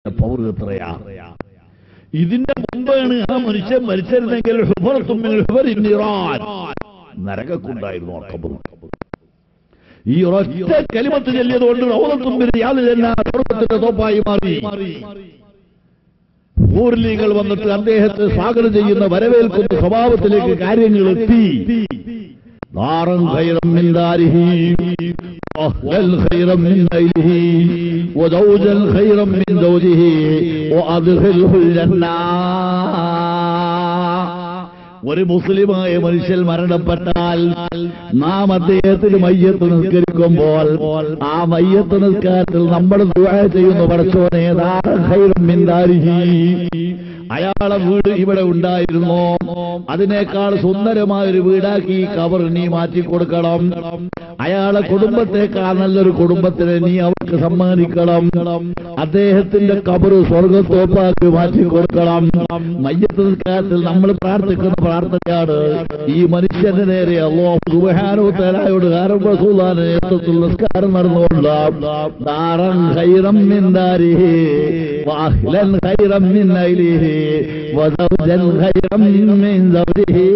Power എത്രയാ. ഇതിന്റെ മുമ്പാണ് ആ മനുഷ്യൻ മരിച്ചിരുന്നെങ്കിൽ നരകക്കുണ്ടായിരുന്നു ആ ഖബർ. ഈ ഒരൊറ്റ കലിമത്ത് ചൊല്ലിയതുകൊണ്ട് സ്വർഗത്തിന്റെ തോപ്പായി മാറി. ഹൂർലികൾ വന്നിട്ട് അദ്ദേഹത്തെ സ്വാഗതം ചെയ്യുന്ന വരവേൽക്കുന്ന സ്വഭാവത്തിലേക്ക് കാര്യങ്ങൾ എത്തി. നാറൻ ഖൈറൻ മിൻ ദാരിഹി വഅഹ്ലൻ ഖൈറൻ മിൻ അഹ്ലിഹി വസൗജൻ ഖൈറൻ മിൻ സൗജിഹി വഅദ്ഖിൽഹുൽ ജന്ന. ഒരു മുസ്ലിമായ മനുഷ്യൻ മരണപ്പെട്ടാൽ നാം അദ്ദേഹത്തിന് മയ്യത്ത് നിസ്കരിക്കുമ്പോൾ ആ മയ്യത്ത് നിസ്കാരത്തിൽ നമ്മൾ ദുആ ചെയ്യുന്നു, പടച്ചോനെ നാറൻ ഖൈറൻ മിൻ ദാരിഹി, അയാളെ വീട് ഇവിടെ ഉണ്ടായിരുന്നു, അതിനേക്കാൾ സുന്ദരമായൊരു വീടാക്കി ഈ കബർ നീ മാറ്റിക്കൊടുക്കണം. അയാളെ കുടുംബത്തെക്കാൾ നല്ലൊരു കുടുംബത്തിനെ നീ അവർക്ക് സമ്മാനിക്കണം. അദ്ദേഹത്തിന്റെ കബർ സ്വർഗത്തോപ്പാക്കി മാറ്റിക്കൊടുക്കണം. മയ്യത്ത് നിസ്കാരത്തിൽ നമ്മൾ പ്രാർത്ഥിക്കുന്ന പ്രാർത്ഥനയാണ്. ഈ മനുഷ്യന്റെ നേരെ അല്ലാഹു സുബ്ഹാനഹു വ തആലയോട് റസൂലുള്ളാഹിന്റെ നേതൃത്വത്തിൽ നിസ്കാരം നടന്നുകൊള്ളാം. ദാറൻ ഖൈറൻ മിൻ ദാരിഹി വഅഹ്ലൻ ഖൈറൻ മിൻ അഹ്ലിഹി വസൗജൻ ഖൈറൻ മിൻ സൗജിഹി.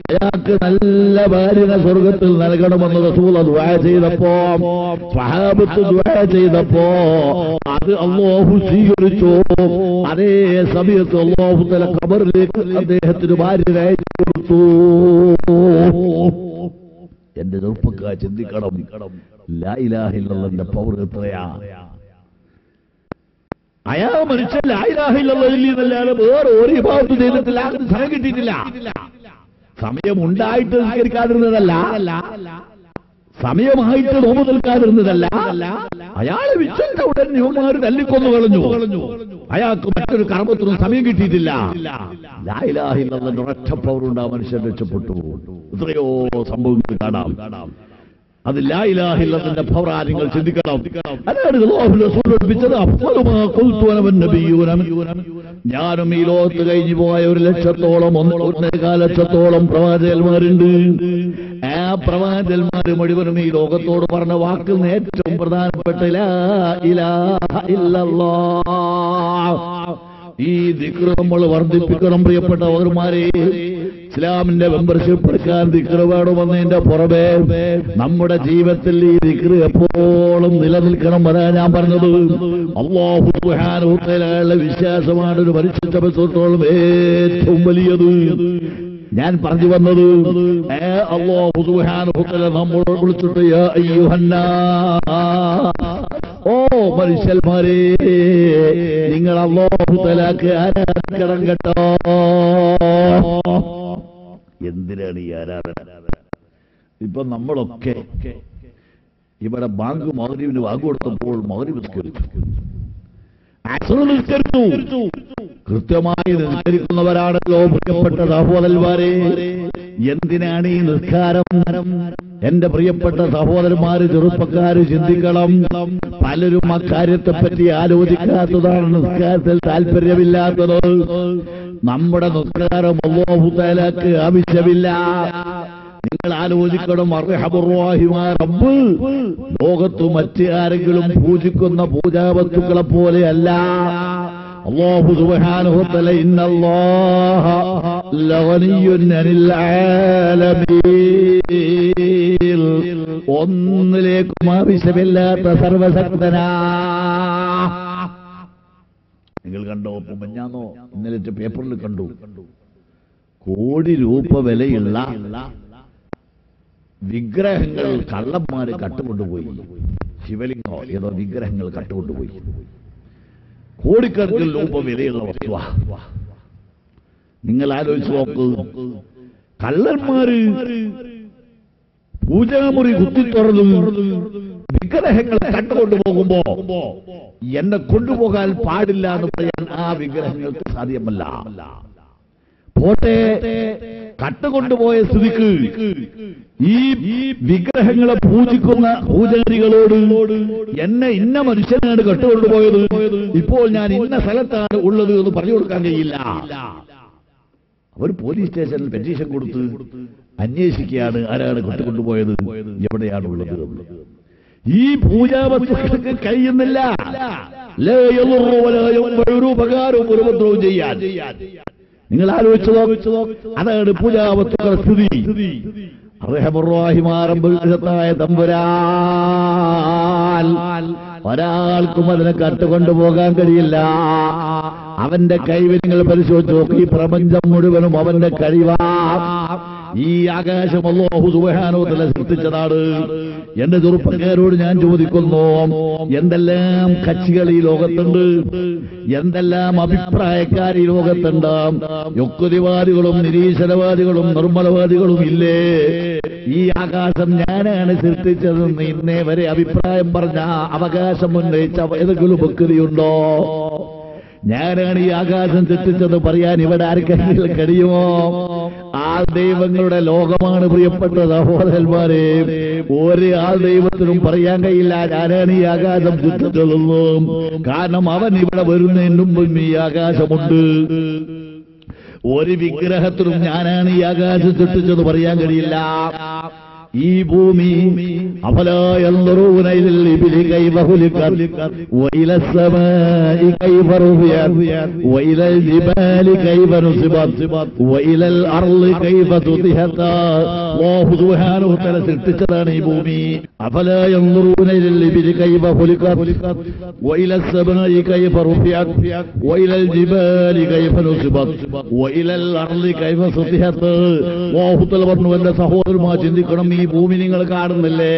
അയാൾക്ക് നല്ല ഭാര്യനെ സ്വർഗത്തിൽ നൽകണമെന്ന് റസൂൽ ദുആ ചെയ്തപ്പോ, സ്വഹാബത്ത് ദുആ ചെയ്തപ്പോ അത് അല്ലാഹു സ്വീകരിച്ചു. അതേ സമയത്ത് അല്ലാഹു തആല ഖബറിലേക്ക് അദ്ദേഹത്തിന് ഭാര്യനെ അയച്ചു കൊടുത്തു. എന്റെ ചെറുപ്പക്കാർ ചിന്തിക്കണം, ലാ ഇലാഹ ഇല്ലല്ലാഹുവിന്റെ പവർ എത്രയാ. അയാൾ മനുഷ്യൻ ലാ ഇലാഹ ഇല്ലല്ലാഹ് എന്നല്ലാതെ വേറെ ഒരു ഇബാദത്ത് ചെയ്തിട്ടില്ല, സമയം കിട്ടിയിട്ടില്ല. സമയം ഉണ്ടായിട്ട് നിസ്കരിക്കാതിരുന്നതല്ല, സമയമായിട്ട് നോമ്പ് നിൽക്കാതിരുന്നതല്ല. അയാളെ വിശ്വസിച്ച ഉടൻ ന്യൂമാർ തല്ലിക്കൊന്നു കളഞ്ഞു. അയാൾക്ക് മറ്റൊരു കർമ്മത്തിനും സമയം കിട്ടിയിട്ടില്ല. ലാ ഇലാഹ ഇല്ലല്ലാഹ് ഒരൊറ്റ പവറുണ്ട്, ആ മനുഷ്യൻ രക്ഷപ്പെട്ടു. എത്രയോ സംഭവങ്ങൾ കാണാം. അത് ലാ ഇലാഹ ഇല്ലല്ലാഹുവിന്റെ പവർ നിങ്ങൾ ചിന്തിക്കണം. അതാണ് അല്ലാഹു റസൂൽ പഠിപ്പിച്ചത്. അഫ്ളമാ ഖുൽതു അന വന്നബിയ്യൂന, ഞാനും ഈ ലോകത്ത് കഴിഞ്ഞു പോയ 1,00,000 ലക്ഷത്തോളം പ്രവാചകന്മാരുണ്ട്. ആ പ്രവാചകന്മാർ മുഴുവനും ഈ ലോകത്തോട് പറഞ്ഞ വാക്കിൽ ഏറ്റവും പ്രധാനപ്പെട്ട ലാ ഇലാഹ ഇല്ലല്ലാഹ്. ഈ ദിക്ർ നമ്മൾ വർദ്ധിപ്പിക്കണം പ്രിയപ്പെട്ടവന്മാരെ. ഇസ്ലാമിന്റെ മെമ്പർഷിപ്പ് എടുക്കാൻ ദിക്ർ വേണമെന്നതിന്റെ പുറമെ നമ്മുടെ ജീവിതത്തിൽ ഈ ദിക്ർ എപ്പോഴും നിലനിൽക്കണം. അതാ ഞാൻ പറഞ്ഞത്, അല്ലാഹു സുബ്ഹാനഹു വ തആലയുടെ വിശ്വാസമാണ് ഒരു മനുഷ്യനെ സംബന്ധിച്ചിടത്തോളം ഏറ്റവും വലിയത്. ഞാൻ പറഞ്ഞു വന്നത്, അല്ലാഹു സുബ്ഹാനഹു വ തആല നമ്മളോട് വിളിച്ചിട്ട് യാ അയ്യുഹന്നാസ്, ഓ മനുഷ്യന്മാരെ, നിങ്ങൾ അല്ലാഹു തആലക്ക് ആരാധിക്കണം കേട്ടോ. എന്തിനാണ് ഈ ആരാധന? ഇപ്പൊ നമ്മളൊക്കെ ഇവിടെ ബാങ്ക് മഗ്‌രിബിന് ബാങ്ക് കൊടുത്തപ്പോൾ മഗ്‌രിബ് നിസ്കരിച്ചു, അസ്ർ നിസ്കരിച്ചു. കൃത്യമായി നിസ്കരിക്കുന്നവരാണല്ലോ പ്രിയപ്പെട്ട സഹോദരന്മാരെ. എന്തിനാണ് ഈ നിസ്കാരം? എന്റെ പ്രിയപ്പെട്ട സഹോദരന്മാര്, ചെറുപ്പക്കാര് ചിന്തിക്കണം. പലരും അക്കാര്യത്തെ പറ്റി ആലോചിക്കാത്തതാണ്, നിസ്കാരത്തിൽ താല്പര്യമില്ലാത്തത്. നമ്മുടെ നിസ്കാരം അല്ലാഹു തആലക്ക് ആവശ്യമില്ല. നിങ്ങൾ ആലോചിക്കണം, അർഹമുർ-റഹീമായ റബ്ബ് ലോകത്ത് മറ്റ് ആരെങ്കിലും പൂജിക്കുന്ന പൂജാവസ്തുക്കളെ പോലെയല്ല. അല്ലാഹു സുബ്ഹാനഹു വ തആല ഇന്നല്ലാഹ ലഗനിയ്യുൻ അനിൽ ആലമീൻ, ഒന്നിലേക്കും ആവശ്യമില്ലാത്ത സർവശക്തനാ. നിങ്ങൾ കണ്ടോ? മെഞ്ഞാന്നോ ഇന്നലെ പേപ്പറിൽ കണ്ടു, കോടി രൂപ വിലയുള്ള വിഗ്രഹങ്ങൾ കള്ളന്മാര് കട്ടുകൊണ്ടുപോയി. ശിവലിംഗോ ഏതോ വിഗ്രഹങ്ങൾ കട്ടുകൊണ്ടുപോയി. കോടിക്കണക്കിന് രൂപ വിലയുള്ള വസ്തുവാ. നിങ്ങൾ ആലോചിച്ച് നോക്ക്, കള്ളന്മാര് പൂജാമുറി കുത്തി തുറന്നു വിഗ്രഹങ്ങളെ കണ്ടുകൊണ്ടുപോകുമ്പോ എന്നെ കൊണ്ടുപോകാൻ പാടില്ല എന്ന് പറയാൻ ആ വിഗ്രഹങ്ങൾക്ക് സാധ്യമല്ല. പോട്ടെ, കട്ടുകൊണ്ടുപോയ സ്ഥിതിക്ക് ഈ വിഗ്രഹങ്ങളെ പൂജിക്കുന്ന പൂജാരികളോട് എന്നെ ഇന്ന മനുഷ്യനാണ് കട്ടുകൊണ്ടുപോയത്, ഇപ്പോൾ ഞാൻ ഇന്ന സ്ഥലത്താണ് ഉള്ളത് എന്ന് പറഞ്ഞു കൊടുക്കാൻ കഴിയില്ല. അവർ പോലീസ് സ്റ്റേഷനിൽ പെറ്റീഷൻ കൊടുത്ത് അന്വേഷിക്കുകയാണ്, ആരാണ് കട്ടുകൊണ്ടുപോയത്, എവിടെയാണ് ഉള്ളത്. ഈ പൂജാവസ്തുക്കൾക്ക് കഴിയുന്നില്ല. ലാ യദുറു വലാ യൻഫഉ, ഒരു ഉപകാരവും ഒരു ഉപദ്രവവും ചെയ്യാൻ. നിങ്ങൾ ആലോചിച്ചു നോക്ക്. അതാണ് പൂജാവസ്തുക്കളുടെ സ്ഥിതി. റഹ്മാനായ തമ്പുരാൻ ഒരാൾക്കും അതിനെ കട്ടുകൊണ്ടുപോകാൻ കഴിയില്ല. അവന്റെ കഴിവ് നിങ്ങൾ പരിശോധിച്ച് നോക്ക്. ഈ പ്രപഞ്ചം മുഴുവനും അവന്റെ കഴിവാ. ഈ ആകാശം അല്ലാഹു സുബ്ഹാനഹു വ തആല സൃഷ്ടിച്ചതാണ്. എന്റെ ചെറുപ്പക്കാരോട് ഞാൻ ചോദിക്കുന്നു, എന്തെല്ലാം കക്ഷികൾ ഈ ലോകത്തുണ്ട്, എന്തെല്ലാം അഭിപ്രായക്കാർ ഈ ലോകത്തുണ്ട്. യുക്തിവാദികളും നിരീശ്വരവാദികളും നിർമ്മലവാദികളും ഇല്ലേ? ഈ ആകാശം ഞാനാണ് സൃഷ്ടിച്ചതെന്ന് ഇന്നേ വരെ അഭിപ്രായം പറഞ്ഞ അവകാശം ഉന്നയിച്ച ഏതെങ്കിലും വ്യക്തിയുണ്ടോ? ഞാനാണ് ഈ ആകാശം സൃഷ്ടിച്ചത് പറയാൻ ഇവിടെ ആർക്കെങ്കിലും കഴിയുമോ? ആൾ ദൈവങ്ങളുടെ ലോകമാണ് പ്രിയപ്പെട്ട സഹോദരന്മാരെ. ഒരു ആൾ ദൈവത്തിനും പറയാൻ കഴിയില്ല ഞാനാണ് ഈ ആകാശം സൃഷ്ടിച്ചതെന്നും. കാരണം അവൻ ഇവിടെ വരുന്നതിന് മുമ്പും ഈ ആകാശമുണ്ട്. ഒരു വിഗ്രഹത്തിനും ഞാനാണ് ഈ ആകാശം സൃഷ്ടിച്ചത് പറയാൻ കഴിയില്ല. ഈ ഭൂമി അഫലാ യൻദുറൂന ഇലൽ ഇബ്ലി കൈഫ ഖുലിഖത് വഇലസ് സമാഇ കൈഫ റുഫിയത് വഇലൽ ജിബാലി കൈഫ നുസിബത് വഇലൽ അർളി കൈഫ തുതിഹത്. അല്ലാഹു സുബ്ഹാനഹു വ തആല സൃഷ്ടിച്ചതാണ് ഈ ഭൂമി. അഫലാ യൻദുറൂന ഇലൽ ഇബ്ലി കൈഫ ഖുലിഖത് വഇലസ് സമാഇ കൈഫ റുഫിയത് വഇലൽ ജിബാലി കൈഫ നുസിബത് വഇലൽ അർളി കൈഫ തുതിഹത്. അല്ലാഹു തആല പറഞ്ഞു, എന്റെ സഹോദരന്മാർ ചിന്തിക്കണം, ഈ ഭൂമി നിങ്ങൾ കാണുന്നില്ലേ?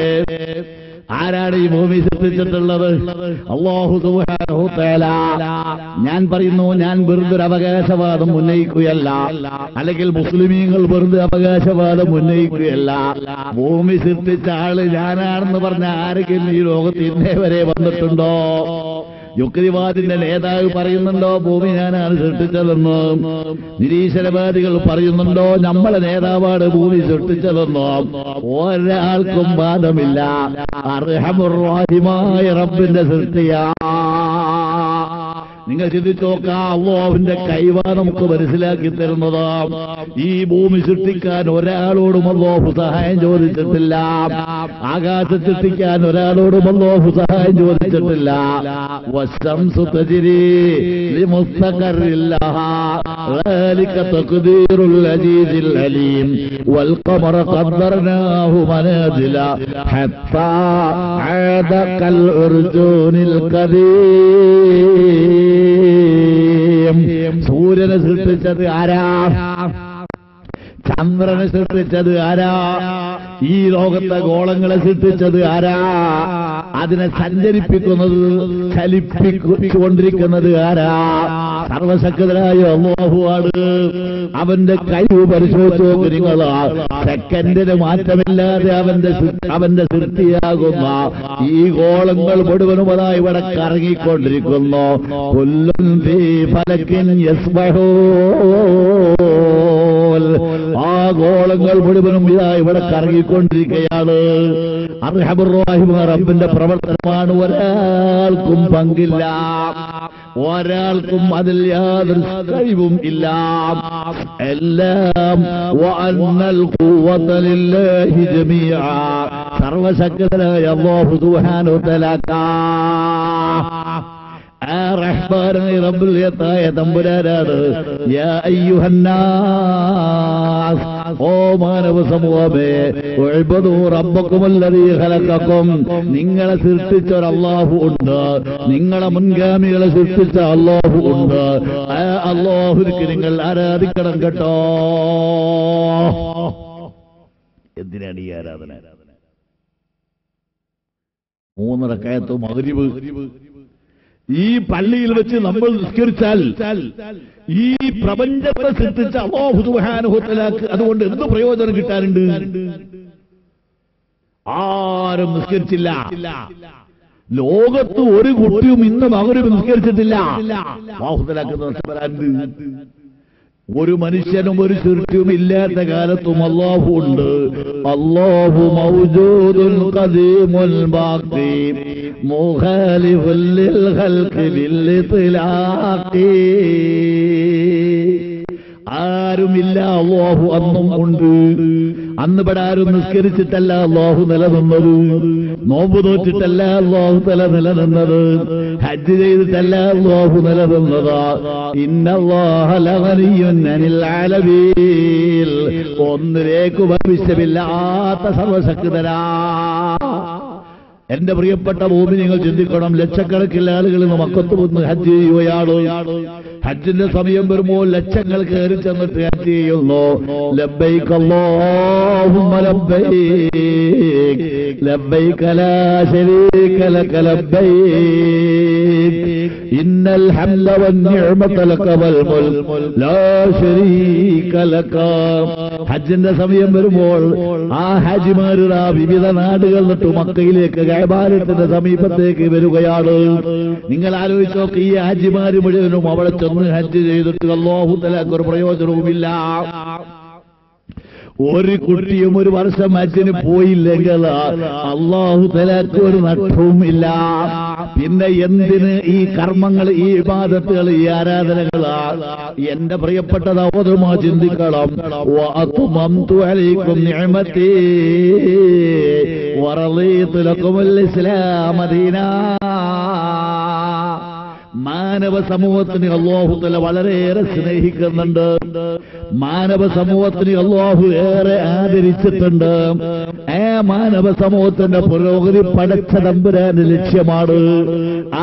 ആരാണ് ഈ ഭൂമി സൃഷ്ടിച്ചിട്ടുള്ളത്? അല്ലാഹു സുബ്ഹാനഹു വ തആല. ഞാൻ പറയുന്നു, ഞാൻ വെറുതെ അവകാശവാദം ഉന്നയിക്കുകയല്ല, അല്ലെങ്കിൽ മുസ്ലിമീങ്ങൾ വെറുതെ അവകാശവാദം ഉന്നയിക്കുകയല്ല. ഭൂമി സൃഷ്ടിച്ച ആള് ഞാനാണെന്ന് പറഞ്ഞ ആരെങ്കിലും ഈ ലോകത്ത് ഇന്നേ വരെ വന്നിട്ടുണ്ടോ? യുക്തിവാദിന്റെ നേതാവ് പറയുന്നുണ്ടോ ഭൂമി ഞാനാണ് സൃഷ്ടിച്ചതെന്ന്? നിരീശ്വരവാദികൾ പറയുന്നുണ്ടോ നമ്മളെ നേതാവാണ് ഭൂമി സൃഷ്ടിച്ചതെന്നോ? ഒരാൾക്കും വാദമില്ല. അർഹമുർ റഹീമായ റബ്ബിന്റെ സൃഷ്ടിയാ. നിങ്ങൾ ചിന്തിച്ചു നോക്കാം, അല്ലാഹുവിന്റെ കൈവാ നമുക്ക് മനസ്സിലാക്കി തരുന്നത്. ഈ ഭൂമി സൃഷ്ടിക്കാൻ ഒരാളോടും അല്ലാഹു സഹായം ചോദിച്ചിട്ടില്ല. ആകാശം സൃഷ്ടിക്കാൻ ഒരാളോടും അല്ലാഹു സഹായം ചോദിച്ചിട്ടില്ല. വശംസു തജ്രി ലിമുസ്തഖറിൻ ലഹാ ذلك تقدير العزيز العليم والقمر قدرناه منازل حتى عاد كالعرجون القديم. സൂര്യനെ സൃഷ്ടിച്ചത് ആരാ? ചന്ദ്രനെ സൃഷ്ടിച്ചത് ആരാ? ഈ ലോകത്തെ ഗോളങ്ങളെ സൃഷ്ടിച്ചത് ആരാ? അതിനെ സഞ്ചരിപ്പിക്കുന്നത് ചലിപ്പിക്കൊണ്ടിരിക്കുന്നത് ആരാ? സർവശക്തനായ അല്ലാഹുവാണ്. അവന്റെ കഴിവ് പരിശോധിച്ച് നോക്ക് നിങ്ങൾ. സെക്കൻഡിന് മാറ്റമില്ലാതെ അവന്റെ സൃഷ്ടിയാകുന്ന ഈ ഗോളങ്ങൾ മുഴുവനും അതാ ഇവിടെ കറങ്ങിക്കൊണ്ടിരിക്കുന്നു. കുല്ലുൻ ഫീ ഫലകിൻ യസ്ബഹൂൻ. ആ ഗോളങ്ങൾ മുഴുവനും ഇതാ ഇവിടെ കറങ്ങിക്കൊണ്ടിരിക്കുകയാണ്. അർഹമുർ റഹീമായ റബ്ബിന്റെ പ്രവർത്തനമാണ്. ഒരാൾക്കും പങ്കില്ല, ഒരാൾക്കും അതിൽ യാതൊരു കഴിവും ഇല്ല. എല്ലാം വഅന്നൽ ഖുവത ലില്ലാഹി ജമീഅ. സർവശക്തനായ അല്ലാഹു സുബ്ഹാനഹു വ തആല. റഹ്മാനായ റബ്ബുൽ യത്തായ തമ്പുരാനാണ്. യാ അയ്യുഹന്നാസ്, ഓ മാനവ സമൂഹമേ, ഉഅ്ബുദൂ റബ്ബക്കുമല്ലദീ ഖലഖക്കും. നിങ്ങളെ സൃഷ്ടിച്ച ഒരു അല്ലാഹു ഉണ്ട്, നിങ്ങളെ മുൻഗാമികളെ സൃഷ്ടിച്ച അല്ലാഹു ഉണ്ട്. ആ അല്ലാഹുവിനെ നിങ്ങൾ ആരാധിക്കണം കേട്ടോ. എന്തിനാണ് ഈ ആരാധന? 3 റക്അത്ത് മഗ്രിബ് ഈ പള്ളിയിൽ വെച്ച് നമ്മൾ നിസ്കരിച്ചാൽ ഈ പ്രപഞ്ചത്തെ സൃഷ്ടിച്ച അല്ലാഹു സുബ്ഹാനഹു വ തആലക്ക് അതുകൊണ്ട് എന്ത് പ്രയോജനം കിട്ടാനുണ്ട്? ആരും നിസ്കരിച്ചില്ല. ലോകത്ത് ഒരു കുട്ടിയും ഇന്ന് മഗ്രിബ് നിസ്കരിച്ചിട്ടില്ല. അല്ലാഹു തആലക്ക് നഷ്ടപ്പെടാനുണ്ട്. ഒരു മനുഷ്യനും ഒരു സൃഷ്ടിയും ഇല്ലാത്ത കാലത്തും അല്ലാഹു ഉണ്ട്. അല്ലാഹു മൗജൂദുൽ ഖദീമുൽ ബാഖി മുഖാലിഫുൽ ലിൽ ഖൽഖി ബിൽ ഇത്ലാഖി. ആരുമില്ല, അല്ലാഹു അന്നും ഉണ്ട്. അന്ന് ഇവിടെ ആരും നിസ്കരിച്ചിട്ടല്ല അല്ലാഹു നിലനിന്നത്, നോമ്പ് നോറ്റിട്ടല്ല അല്ലാഹു തല നിലനിന്നത്, ഹജ്ജ് ചെയ്തിട്ടല്ല അല്ലാഹു നിലനിന്നത്. ഇന്നല്ലാഹ ലഗനിയ്യുൻ അനിൽ ആലമീൻ, ഒന്നിലേക്ക് ഭവിഷ്യമില്ലാത്ത സർവശക്തനാ. എന്റെ പ്രിയപ്പെട്ട മുഅ്മിനീങ്ങൾ ചിന്തിക്കണം, ലക്ഷക്കണക്കിന് ആളുകൾ മക്കത്ത് വന്ന് ഹജ്ജ് ചെയ്യുകയാണ്. ഹജ്ജിന്റെ സമയം വരുമ്പോൾ ലക്ഷങ്ങൾ കയറി ചെന്നിട്ട് ഹജ്ജ് ചെയ്യുന്നു. ലബ്ബൈക അല്ലാഹുമ്മ ലബ്ബൈക ലബ്ബൈക ലാ ശരീക ലക ലബ്ബൈക ഇന്നൽ ഹംദ വന്നിഅമത ലക വൽ മുൽക് ലാ ശരീക ലക. ഹജ്ജിന്റെ സമയം വരുമ്പോൾ ആ ഹാജിമാരുടെ വിവിധ നാടുകളിൽ നിന്നിട്ട് മക്കയിലേക്ക് കഅബാലയത്തിന്റെ സമീപത്തേക്ക് വരികയാണ്. നിങ്ങൾ ആലോചിച്ച് നോക്ക്, ഈ ഹാജിമാര് മുഴുവനും അവിടെ ചെന്ന് ഹജ്ജ് ചെയ്തിട്ട് അല്ലാഹു തആലക്ക് ഒരു പ്രയോജനവുമില്ല. ഒരു കുട്ടിയും ഒരു വർഷം ഹജ്ജിന് പോയില്ലെങ്കിൽ അല്ലാഹു തആലക്ക് ഒരു നഷ്ടവുമില്ല. പിന്നെ എന്തിന് ഈ കർമ്മങ്ങൾ, ഈ ഇബാദത്തുകൾ, ഈ ആരാധനകൾ? എന്റെ പ്രിയപ്പെട്ട സഹോദരന്മാർ ചിന്തിക്കണം. വഅത്മംതു അലൈക്കും നിഅമതി വറളീതു ലക്കുമുൽ ഇസ്ലാമ ദീനാ. മാനവ സമൂഹത്തിന് അല്ലാഹു തആല വളരെയേറെ സ്നേഹിക്കുന്നുണ്ട്. മാനവ സമൂഹത്തിന് അല്ലാഹു ഏറെ ആദരിച്ചിട്ടുണ്ട്. ആ മാനവ സമൂഹത്തിന്റെ പുരോഗതി പടച്ച തമ്പുരാന്റെ ലക്ഷ്യമാണ്.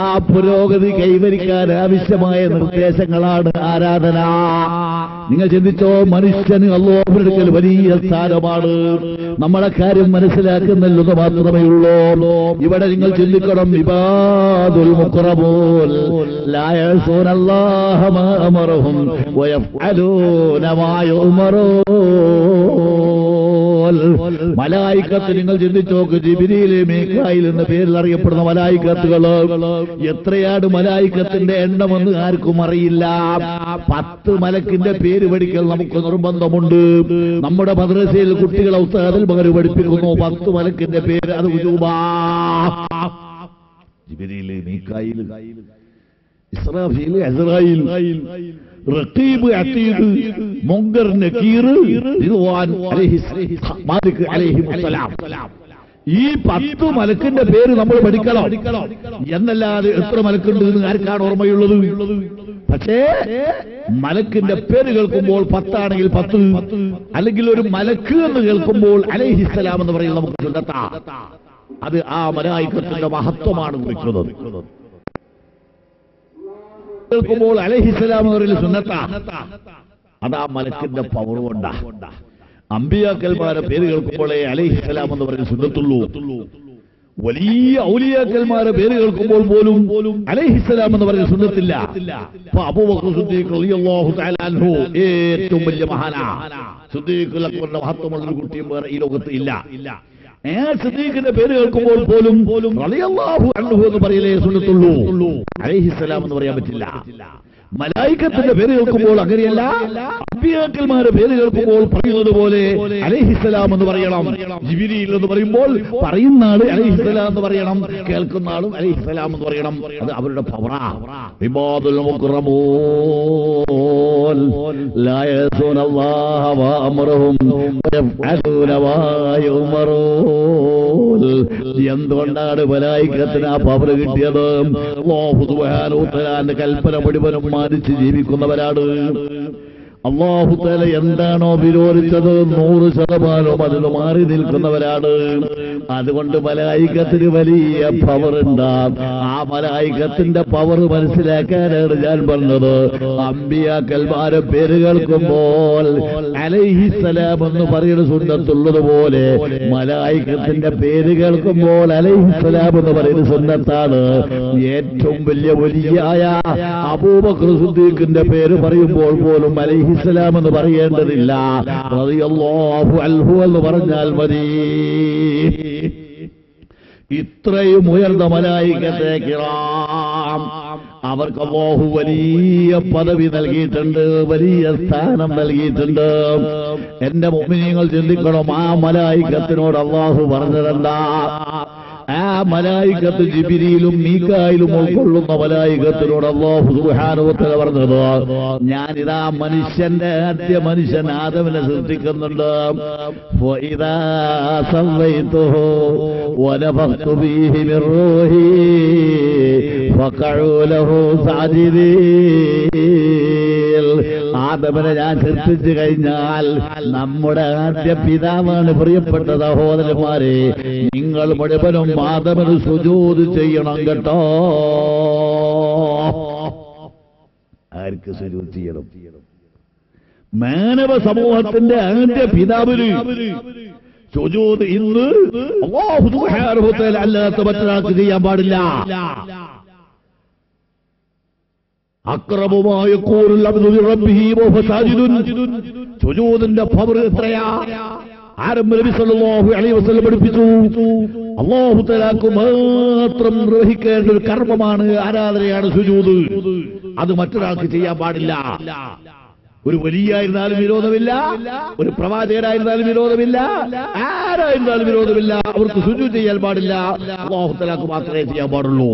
ആ പുരോഗതി കൈവരിക്കാൻ ആവശ്യമായ നിർദ്ദേശങ്ങളാണ് ആരാധന. നിങ്ങൾ ചിന്തിച്ചോ, മനുഷ്യന് അല്ലാഹുവിന്റെ അടുക്കൽ വലിയ സ്ഥാനമാണ്. നമ്മളെ കാര്യം മനസ്സിലാക്കുന്നില്ലെന്ന് മാത്രമേ ഉള്ളൂ. ഇവിടെ നിങ്ങൾ ചിന്തിക്കണം, ഇബാദുൽ മുഖറബൂൻ ലാ യഅസൂന അല്ലാഹ മാ അമറഹും വയഫ്അലൂന മാ യുഅമറൂൻ. മലായികത്ത് നിങ്ങൾ ചിന്തിച്ചോക്ക്, ജിബ്രീൽ, മീകായിൽ എന്ന പേരിൽ അറിയപ്പെടുന്ന മലായികത്തുകൾ എത്രയാണ്? മലായികത്തിന്റെ എണ്ണമെന്ന് ആർക്കും അറിയില്ല. 10 മലക്കിന്റെ പേര് പഠിക്കൽ നമുക്ക് നിർബന്ധമുണ്ട്. നമ്മുടെ മദ്രസയിൽ കുട്ടികളെ ഉസ്താദുമാർ പഠിപ്പിക്കുന്നു 10 മലക്കിന്റെ പേര്. അത് ഉജൂബാ. ജിബ്രീൽ, മീകായിൽ, ഇസ്രാഫീൽ, അസ്റായീൽ, റഖീബ്, അതീദ്, മുൻകർ, നകീർ, റിദ്വാൻ മാലിക് അലൈഹിസ്സലാം. ഈ 10 മലക്കിന്റെ പേര് നമ്മൾ പഠിക്കണം എന്നല്ലാതെ എത്ര മലക്കുണ്ട് എന്ന് ആർക്കാണ് ഓർമ്മയുള്ളത്? പക്ഷേ മലക്കിന്റെ പേര് കേൾക്കുമ്പോൾ 10 ആണെങ്കിൽ 10, അല്ലെങ്കിൽ ഒരു മലക്ക് എന്ന് കേൾക്കുമ്പോൾ അലൈഹിസ്സലാം എന്ന് പറയുന്നത് നമുക്ക് സുന്നത്താ. അത് ആ മലായികത്തിന്റെ മഹത്വമാണ് കുറിക്കുന്നത്. കേൾക്കുമ്പോൾ അലൈഹിസ്സലാം എന്ന് പറയുന്നത് സുന്നത്താ. അത് ആ മലക്കിന്റെ പവർ കൊണ്ടാ. അമ്പിയാക്കന്മാരുടെ പേര് കേൾക്കുമ്പോഴേ അലൈഹിസ്സലാം എന്ന് പറയുന്നത് സുന്നത്തുള്ളൂ. വലിയ ഔലിയാക്കന്മാരുടെ പേര് കേൾക്കുമ്പോൾ പോലും അലൈഹിസ്സലാം എന്ന് പറയുന്ന സുന്നത്തില്ല. അബൂബക്കർ സിദ്ദീഖ് റളിയല്ലാഹു തആല അൻഹു ഏറ്റവും വലിയ മഹാനാ. സിദ്ദീഖുൽ അക്ബറിന്റെ മഹത്വമുള്ള ഒരു കുട്ടിയും വേറെ ഈ ലോകത്ത് ഇല്ല. സിദ്ദീഖിന്റെ പേര് കേൾക്കുമ്പോൾ പോലും റളിയല്ലാഹു അൻഹു എന്ന് പറയലേ സുന്നത്തുള്ളൂ. അലൈഹിസ്സലാം എന്ന് പറയാൻ പറ്റില്ല. മലായികത്തിന്റെ പേര് കേൾക്കുമ്പോൾ അങ്ങനെയല്ല. അമ്പിയാക്കന്മാരുടെ പേര് കേൾക്കുമ്പോൾ പറയുന്നത് പോലെ അലൈഹിസ്സലാം എന്ന് പറയണം. ജിബ്രീൽ എന്ന് പറയുമ്പോൾ പറയുന്ന ആള് അലൈഹിസ്സലാം എന്ന് പറയണം, കേൾക്കുന്ന ആളും അലൈഹിസ്സലാം എന്ന് പറയണം. അത് അവരുടെ പവറാ. ഇബാദുൽ മുഖറബൂൻ ലാ യഅസൂന അല്ലാഹ മാ അമറഹും വയഫ്അലൂന മാ യുമറൂൻ. എന്തുകൊണ്ടാണ് മലായികത്തിന് ആ പവർ കിട്ടിയത്? അല്ലാഹു സുബ്ഹാനഹു വ തആലയുടെ കൽപ്പന മുഴുവനും മാനിച്ച് ജീവിക്കുന്നവരാണ്. അല്ലാഹു തആല എന്താണോ വിരോധിച്ചത് 100% അതിന് മാറി നിൽക്കുന്നവരാണ്. അതുകൊണ്ട് മലായികത്തിന് വലിയ പവർ ഉണ്ട്. ആ മലായികത്തിന്റെ പവർ മനസ്സിലാക്കാനാണ് ഞാൻ പറഞ്ഞത്. അമ്പിയാക്കന്മാരെ പേര് കേൾക്കുമ്പോൾ അലൈഹിസ്സലാം എന്ന് പറയുന്ന സുന്നത്തുള്ളതുപോലെ മലായികത്തിന്റെ പേര് കേൾക്കുമ്പോൾ അലൈഹിസ്സലാം എന്ന് പറയുന്ന സുന്നത്താണ്. ഏറ്റവും വലിയ വലിയായ അബൂബക്കർ സിദ്ദീഖിന്റെ പേര് പറയുമ്പോൾ പോലും അലൈഹിസ്സലാം എന്ന് പറയേണ്ടതില്ല. റളിയല്ലാഹു അൻഹു എന്ന് പറഞ്ഞാൽ മതി. ഇത്രയും ഉയർന്ന മലായികത്തെ കിറാം അവർക്ക് അല്ലാഹു വലിയ പദവി നൽകിയിട്ടുണ്ട്, വലിയ സ്ഥാനം നൽകിയിട്ടുണ്ട്. എന്റെ മുഅ്മിനീങ്ങൾ ചിന്തിക്കണം, ആ മലായികത്തിനോട് അല്ലാഹു പറഞ്ഞതെന്താ? ആ മലായികത്ത് ജിബ്രീലും മീകായിലും ഉൾക്കൊള്ളുന്ന മലായികത്തിനോട് അല്ലാഹു സുബ്ഹാനഹു വ തആല പറഞ്ഞത്, ഞാനിതാ മനുഷ്യന്റെ ആദ്യ മനുഷ്യൻ ആദമിനെ സൃഷ്ടിക്കുന്നുണ്ട്. ഫഇദാ സവൈതുഹു വനഫഖ്തു ഫീഹി മിർ റൂഹി ഫഖഉ ലഹു സാജിദീൻ. ആദമിനെ ഞാൻ സൃഷ്ടിച്ചു കഴിഞ്ഞാൽ നമ്മുടെ ആദ്യ പിതാവാണ്. പ്രിയപ്പെട്ട സഹോദരന്മാരെ, നിങ്ങൾ മുഴുവനും ആദമിന് സുജൂദ് ചെയ്യണം കേട്ടോ. ആർക്ക് സുജൂദ് ചെയ്യണം? മാനവ സമൂഹത്തിന്റെ ആദ്യ പിതാവിന് സുജൂദ് ഇന്ന് അല്ലാഹു സുബ്ഹാനഹു വ തആല അല്ലാത്ത മറ്റൊരാൾക്ക് ചെയ്യാൻ പാടില്ല. അക്രമമായ സുജൂദിന്റെ പവർ എത്രയാ? ആരംഭ നബി സല്ലല്ലാഹു അലൈഹി വസല്ലം പഠിപ്പിച്ചു, അല്ലാഹു തആലക്ക് മാത്രം നിർവഹിക്കേണ്ട ഒരു കർമ്മമാണ്, ആരാധനയാണ് സുജൂദ്. അത് മറ്റൊരാൾക്ക് ചെയ്യാൻ പാടില്ല. ഒരു വലിയായിരുന്നാലും വിരോധമില്ല, ഒരു പ്രവാചകരായിരുന്നാലും വിരോധമില്ല, ആരായിരുന്നാലും വിരോധമില്ല. അവർക്ക് സുജൂദ് ചെയ്യാൻ പാടില്ല. അല്ലാഹു തആലക്ക് മാത്രമേ ചെയ്യാൻ പാടുള്ളൂ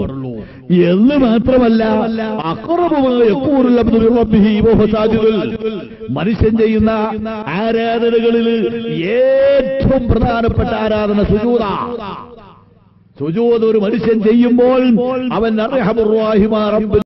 എന്ന് മാത്രമല്ല, മനുഷ്യൻ ചെയ്യുന്ന ആരാധനകളിൽ ഏറ്റവും പ്രധാനപ്പെട്ട ആരാധന സുജൂദാ. സുജൂദ് ഒരു മനുഷ്യൻ ചെയ്യുമ്പോൾ അവൻ അർഹമുർ റഹീമായ റബ്ബിന്